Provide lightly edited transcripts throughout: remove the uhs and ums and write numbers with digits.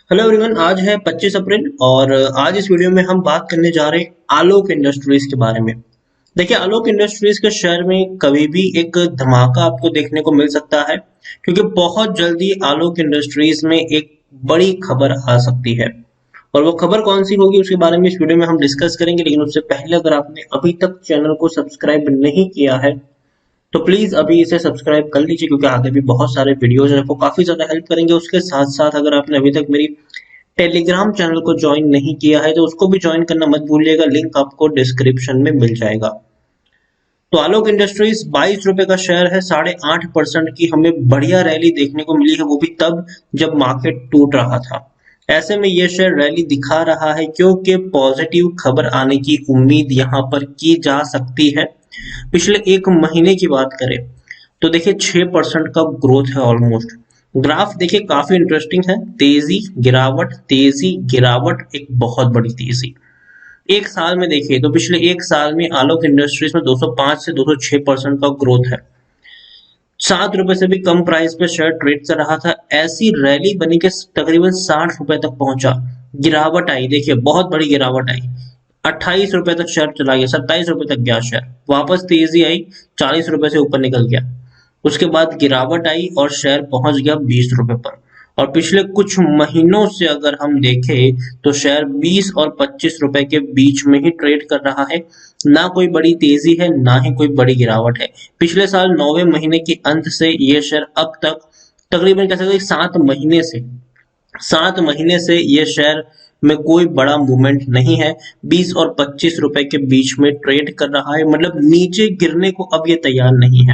Hello everyone. आज है 25 अप्रैल और आज इस वीडियो में हम बात करने जा रहे हैं आलोक इंडस्ट्रीज के बारे में। देखिए, आलोक इंडस्ट्रीज के शेयर में कभी भी एक धमाका आपको देखने को मिल सकता है, क्योंकि बहुत जल्दी आलोक इंडस्ट्रीज में एक बड़ी खबर आ सकती है। और वो खबर कौन सी होगी उसके बारे में इस वीडियो में हम डिस्कस करेंगे। लेकिन उससे पहले अगर आपने अभी तक चैनल को सब्सक्राइब नहीं किया है तो प्लीज अभी इसे सब्सक्राइब कर लीजिए, क्योंकि आगे भी बहुत सारे वीडियोज हैं वो काफी ज्यादा हेल्प करेंगे। उसके साथ साथ अगर आपने अभी तक मेरी टेलीग्राम चैनल को ज्वाइन नहीं किया है तो उसको भी ज्वाइन करना मत भूलिएगा, लिंक आपको डिस्क्रिप्शन में मिल जाएगा। तो आलोक इंडस्ट्रीज 22 रुपए का शेयर है। 8.5% की हमें बढ़िया रैली देखने को मिली है, वो भी तब जब मार्केट टूट रहा था। ऐसे में ये शेयर रैली दिखा रहा है क्योंकि पॉजिटिव खबर आने की उम्मीद यहाँ पर की जा सकती है। पिछले एक महीने की बात करें तो देखिए 6% का ग्रोथ है ऑलमोस्ट। ग्राफ देखिए काफी इंटरेस्टिंग है। तेजी गिरावट, एक बहुत बड़ी तेजी। एक साल में देखिए तो पिछले एक साल में आलोक इंडस्ट्रीज में 205 से 206% का ग्रोथ है। 7 रुपए से भी कम प्राइस पे शेयर ट्रेड कर रहा था। ऐसी रैली बनी के तकरीबन 60 रुपए तक पहुंचा। गिरावट आई, देखिए बहुत बड़ी गिरावट आई। 28 रुपए तक शेयर चला गया, 27 रुपए तक गया शेयर। वापस तेजी आई, 40 रुपए से ऊपर निकल गया। उसके बाद गिरावट आई और शेयर पहुंच गया 20 रुपए पर। और पिछले कुछ महीनों से अगर हम देखें तो शेयर 20 और 25 रुपए के बीच में ही ट्रेड कर रहा है। ना कोई बड़ी तेजी है, ना ही कोई बड़ी गिरावट है। पिछले साल 9वें महीने के अंत से ये शेयर अब तक तकरीबन कह सकते हैं 7 महीने से ये शेयर में कोई बड़ा मूवमेंट नहीं है। 20 और 25 रुपए के बीच में ट्रेड कर रहा है, मतलब नीचे गिरने को अब ये तैयार नहीं है।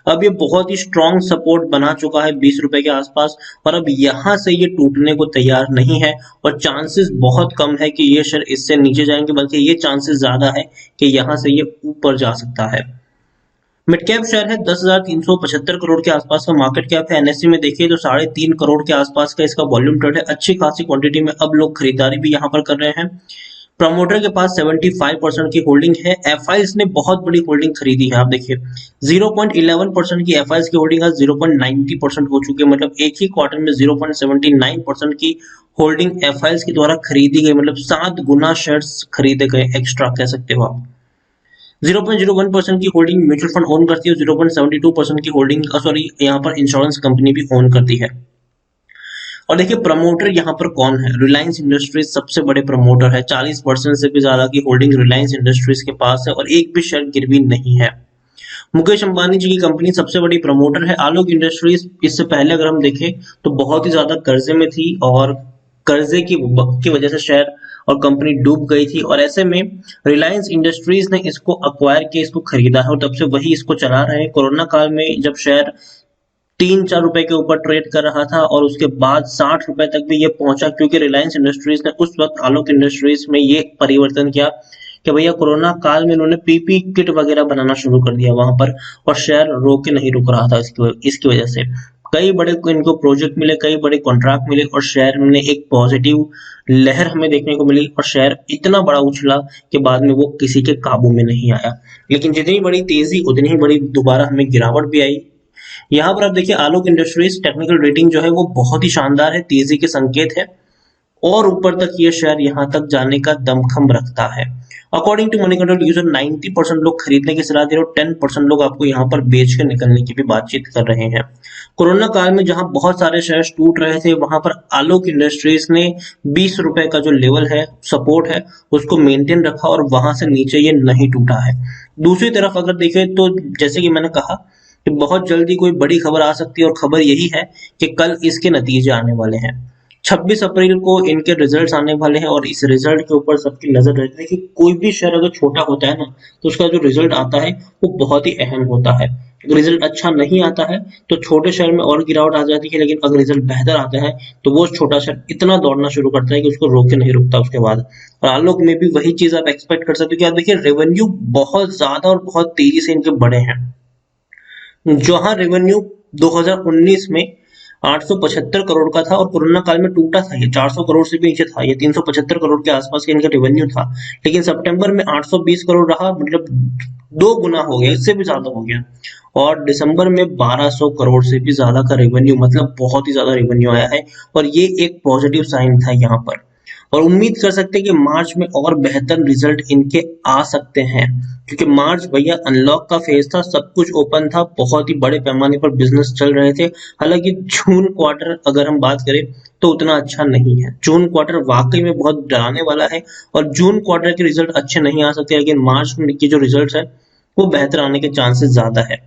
अब ये बहुत ही स्ट्रॉन्ग सपोर्ट बना चुका है 20 रुपए के आसपास, और अब यहाँ से ये टूटने को तैयार नहीं है। और चांसेस बहुत कम है कि ये शेयर इससे नीचे जाएंगे, बल्कि ये चांसेस ज्यादा है कि यहाँ से ये ऊपर जा सकता है। मिड कैप शेयर है, 10,375 करोड़ के आसपास का मार्केट कैप है। एनएससी में देखिए तो 3.5 करोड़ के आसपास का इसका वॉल्यूम ट्रेड है। अच्छी खासी क्वांटिटी में अब लोग खरीदारी भी यहाँ पर कर रहे हैं। प्रमोटर के पास 75% की होल्डिंग है। एफआईज ने बहुत बड़ी होल्डिंग खरीदी है। आप देखिए 0.11% की एफआईज की होल्डिंग आज 0.90% हो चुकी है। मतलब एक ही क्वार्टर में 0.79% की होल्डिंग एफआईज के द्वारा खरीदी गई, मतलब 7 गुना शेयर्स खरीदे गए एक्स्ट्रा कह सकते हो आप। 0.01% की होल्डिंग म्यूचुअल फंड ओन करती है। 0.72% की होल्डिंग सॉरी यहाँ पर इंश्योरेंस कंपनी भी ओन करती है। और देखिए प्रमोटर यहाँ पर कौन है? रिलायंस इंडस्ट्रीज सबसे बड़े प्रमोटर है। 40% से भी ज्यादा की होल्डिंग रिलायंस इंडस्ट्रीज के पास है और एक भी शेयर गिरवी नहीं है। मुकेश अंबानी जी की कंपनी सबसे बड़ी प्रमोटर है। आलोक इंडस्ट्रीज इससे पहले अगर हम देखें तो बहुत ही ज्यादा कर्जे में थी और कर्जे की वजह से शेयर और कंपनी डूब गई थी। और ऐसे में रिलायंस इंडस्ट्रीज ने इसको अक्वायर किया, इसको खरीदा है और तब से वही इसको चला रहे हैं। कोरोना काल में जब शेयर 3-4 रुपए के ऊपर ट्रेड कर रहा था और उसके बाद 60 रुपए तक भी ये पहुंचा, क्योंकि रिलायंस इंडस्ट्रीज ने उस वक्त आलोक इंडस्ट्रीज में ये परिवर्तन किया कि भैया कोरोना काल में इन्होंने पीपी किट वगैरह बनाना शुरू कर दिया वहां पर, और शेयर रोके नहीं रुक रहा था। इसकी वजह से कई बड़े इनको प्रोजेक्ट मिले, कई बड़े कॉन्ट्रैक्ट मिले और शेयर में एक पॉजिटिव लहर हमें देखने को मिली और शेयर इतना बड़ा उछला कि बाद में वो किसी के काबू में नहीं आया। लेकिन जितनी बड़ी तेजी उतनी ही बड़ी दोबारा हमें गिरावट भी आई। यहाँ पर आप देखिए आलोक इंडस्ट्रीज टेक्निकल रेटिंग जो है वो बहुत ही शानदार है, तेजी के संकेत है और ऊपर तक ये शेयर यहाँ तक जाने का दमखम रखता है। According to money control user 90% लोग खरीदने की सलाह दे रहे और 10% लोग आपको यहाँ पर बेच के निकलने की भी बातचीत कर रहे हैं। कोरोना काल में जहां बहुत सारे शेयर्स टूट रहे थे वहां पर आलोक इंडस्ट्रीज ने 20 रुपए का जो लेवल है सपोर्ट है उसको मेंटेन रखा और वहां से नीचे ये नहीं टूटा है। दूसरी तरफ अगर देखें तो जैसे कि मैंने कहा कि बहुत जल्दी कोई बड़ी खबर आ सकती है और खबर यही है कि कल इसके नतीजे आने वाले हैं। 26 अप्रैल को इनके रिजल्ट्स आने वाले हैं और इस रिजल्ट के ऊपर सबकी नजर रहती है कि कोई भी शेयर अगर छोटा होता है ना तो उसका जो रिजल्ट आता है वो बहुत ही अहम होता है। अगर रिजल्ट अच्छा नहीं आता है तो छोटे शेयर में और गिरावट आ जाती है, लेकिन अगर रिजल्ट बेहतर आता है तो वो छोटा शेयर इतना दौड़ना शुरू करता है कि उसको रोक के नहीं रुकता उसके बाद। और आलोक में भी वही चीज आप एक्सपेक्ट कर सकते हो कि आप देखिए रेवेन्यू बहुत ज्यादा और बहुत तेजी से इनके बढ़े हैं। जहां रेवेन्यू 2019 में 875 करोड़ का था और कोरोना काल में टूटा था, ये 400 करोड़ से भी नीचे था, ये 375 करोड़ के आसपास का इनका रेवेन्यू था। लेकिन सितंबर में 820 करोड़ रहा, मतलब 2 गुना हो गया, इससे भी ज्यादा हो गया। और दिसंबर में 1200 करोड़ से भी ज्यादा का रेवेन्यू, मतलब बहुत ही ज्यादा रेवेन्यू आया है। और ये एक पॉजिटिव साइन था यहाँ पर। और उम्मीद कर सकते हैं कि मार्च में और बेहतर रिजल्ट इनके आ सकते हैं, क्योंकि मार्च भैया अनलॉक का फेज था, सब कुछ ओपन था, बहुत ही बड़े पैमाने पर बिजनेस चल रहे थे। हालांकि जून क्वार्टर अगर हम बात करें तो उतना अच्छा नहीं है, जून क्वार्टर वाकई में बहुत डराने वाला है और जून क्वार्टर के रिजल्ट अच्छे नहीं आ सकते, लेकिन मार्च की जो रिजल्ट है वो बेहतर आने के चांसेस ज्यादा है।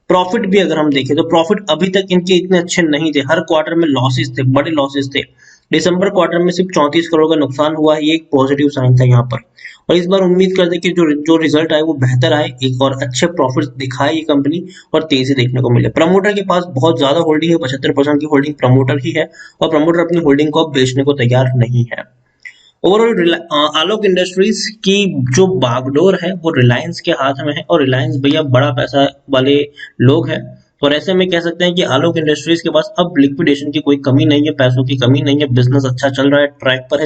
प्रॉफिट भी अगर हम देखें तो प्रॉफिट अभी तक इनके इतने अच्छे नहीं थे, हर क्वार्टर में लॉसेस थे, बड़े लॉसेस थे। दिसंबर क्वार्टर में सिर्फ 34 करोड़ का नुकसान हुआ है, ये एक पॉजिटिव साइन था यहाँ पर। और इस बार उम्मीद करते हैं कि जो जो रिजल्ट आए वो बेहतर आए, एक और अच्छे प्रॉफिट दिखाए ये कंपनी और तेजी देखने को मिले। प्रमोटर के पास बहुत ज्यादा होल्डिंग है, 75% की होल्डिंग प्रमोटर की है और प्रमोटर अपनी होल्डिंग को अब बेचने को तैयार नहीं है। ओवरऑल आलोक इंडस्ट्रीज की जो बागडोर है वो रिलायंस के हाथ में है और रिलायंस भैया बड़ा पैसा वाले लोग हैं। और ऐसे में कह सकते हैं कि आलोक इंडस्ट्रीज के पास अब लिक्विडेशन की कोई कमी नहीं है, पैसों की कमी नहीं है, बिजनेस अच्छा चल रहा है, ट्रैक पर है,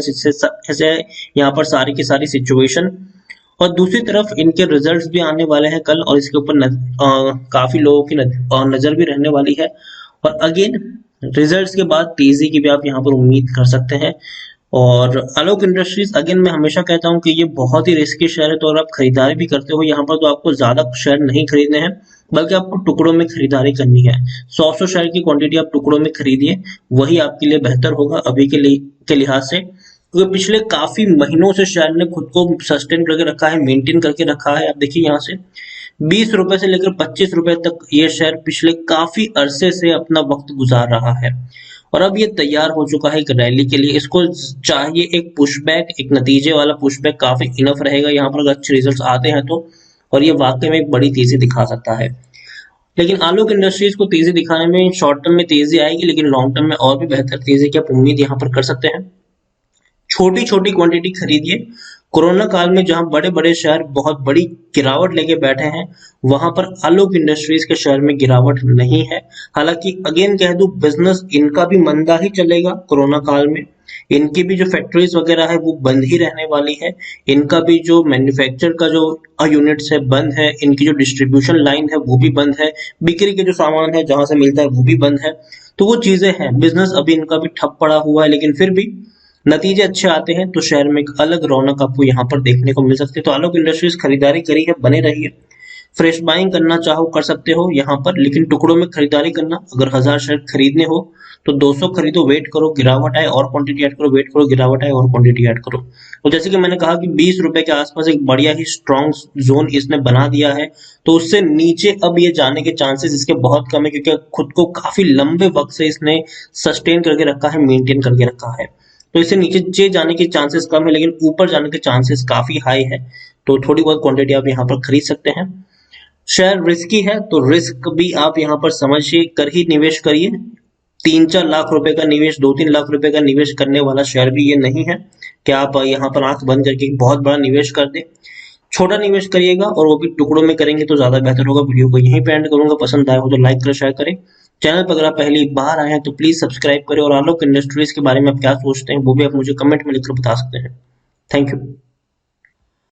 ऐसे यहाँ पर सारी की सारी सिचुएशन। और दूसरी तरफ इनके रिजल्ट्स भी आने वाले हैं कल और इसके ऊपर काफी लोगों की नजर भी रहने वाली है। और अगेन रिजल्ट्स के बाद तेजी की भी आप यहाँ पर उम्मीद कर सकते हैं। और आलोक इंडस्ट्रीज अगेन मैं हमेशा कहता हूँ कि ये बहुत ही रिस्की शेयर है, तो अगर आप खरीदारी भी करते हो यहाँ पर तो आपको ज्यादा शेयर नहीं खरीदने हैं, बल्कि आपको टुकड़ों में खरीदारी करनी है। 100 शेयर की क्वांटिटी आप टुकड़ों में खरीदिए, वही आपके लिए बेहतर होगा अभी के लिहाज से, क्योंकि पिछले काफी महीनों से शेयर ने खुद को सस्टेन करके रखा है, मेंटेन करके रखा है। आप देखिए यहाँ से 20 रुपए से लेकर 25 रुपए तक ये शेयर पिछले काफी अरसे से अपना वक्त गुजार रहा है और अब ये तैयार हो चुका है एक रैली के लिए। इसको चाहिए एक पुशबैक, एक नतीजे वाला पुशबैक काफी इनफ रहेगा यहाँ पर अगर अच्छे रिजल्ट्स आते हैं तो, और ये वाकई में एक बड़ी तेजी दिखा सकता है। लेकिन आलोक इंडस्ट्रीज को तेजी दिखाने में शॉर्ट टर्म में तेजी आएगी, लेकिन लॉन्ग टर्म में और भी बेहतर तेजी की आप उम्मीद यहाँ पर कर सकते हैं। छोटी छोटी क्वांटिटी खरीदिए। कोरोना काल में जहां बड़े बड़े शेयर बहुत बड़ी गिरावट लेके बैठे हैं, वहां पर आलोक इंडस्ट्रीज के शेयर में गिरावट नहीं है। हालांकि अगेन कह दूं बिजनेस इनका भी मंदा ही चलेगा कोरोना काल में, इनकी भी जो फैक्ट्रीज वगैरह है वो बंद ही रहने वाली है, इनका भी जो मैन्युफैक्चर का जो यूनिट्स है बंद है, इनकी जो डिस्ट्रीब्यूशन लाइन है वो भी बंद है, बिक्री के जो सामान है जहां से मिलता है वो भी बंद है। तो वो चीजें हैं, बिजनेस अभी इनका भी ठप पड़ा हुआ है, लेकिन फिर भी नतीजे अच्छे आते हैं तो शेयर में एक अलग रौनक आपको यहाँ पर देखने को मिल सकती है। तो आलोक इंडस्ट्रीज खरीदारी करी है, बने रहिए। फ्रेश बाइंग करना चाहो कर सकते हो यहाँ पर, लेकिन टुकड़ों में खरीदारी करना, अगर 1000 शेयर खरीदने हो तो 200 खरीदो, वेट करो गिरावट आए और क्वांटिटी ऐड करो, वेट करो गिरावट आए और क्वांटिटी ऐड करो। तो जैसे कि मैंने कहा कि 20 रुपए के आसपास एक बढ़िया ही स्ट्रॉन्ग जोन इसने बना दिया है, तो उससे नीचे अब ये जाने के चांसेस इसके बहुत कम है, क्योंकि खुद को काफी लंबे वक्त से इसने सस्टेन करके रखा है, मेंटेन करके रखा है। तो इससे नीचे जाने के चांसेस कम है, लेकिन ऊपर जाने के चांसेस काफी हाई है। तो थोड़ी बहुत क्वांटिटी आप यहाँ पर खरीद सकते हैं। शेयर रिस्की है तो रिस्क भी आप यहाँ पर समझिए कर ही निवेश करिए। 3-4 लाख रुपए का निवेश, 2-3 लाख रुपए का निवेश करने वाला शेयर भी ये नहीं है कि आप यहाँ पर आंख बंद करके बहुत बड़ा निवेश कर दे। छोटा निवेश करिएगा और वो भी टुकड़ों में करेंगे तो ज्यादा बेहतर होगा। वीडियो को यहीं पे एंड करूंगा, पसंद आया हो तो लाइक करें, शेयर करें। चैनल पर अगर आप पहली बार आए हैं तो प्लीज सब्सक्राइब करें और आलोक इंडस्ट्रीज के बारे में आप क्या सोचते हैं वो भी आप मुझे कमेंट में लिखकर बता सकते हैं। Thank you.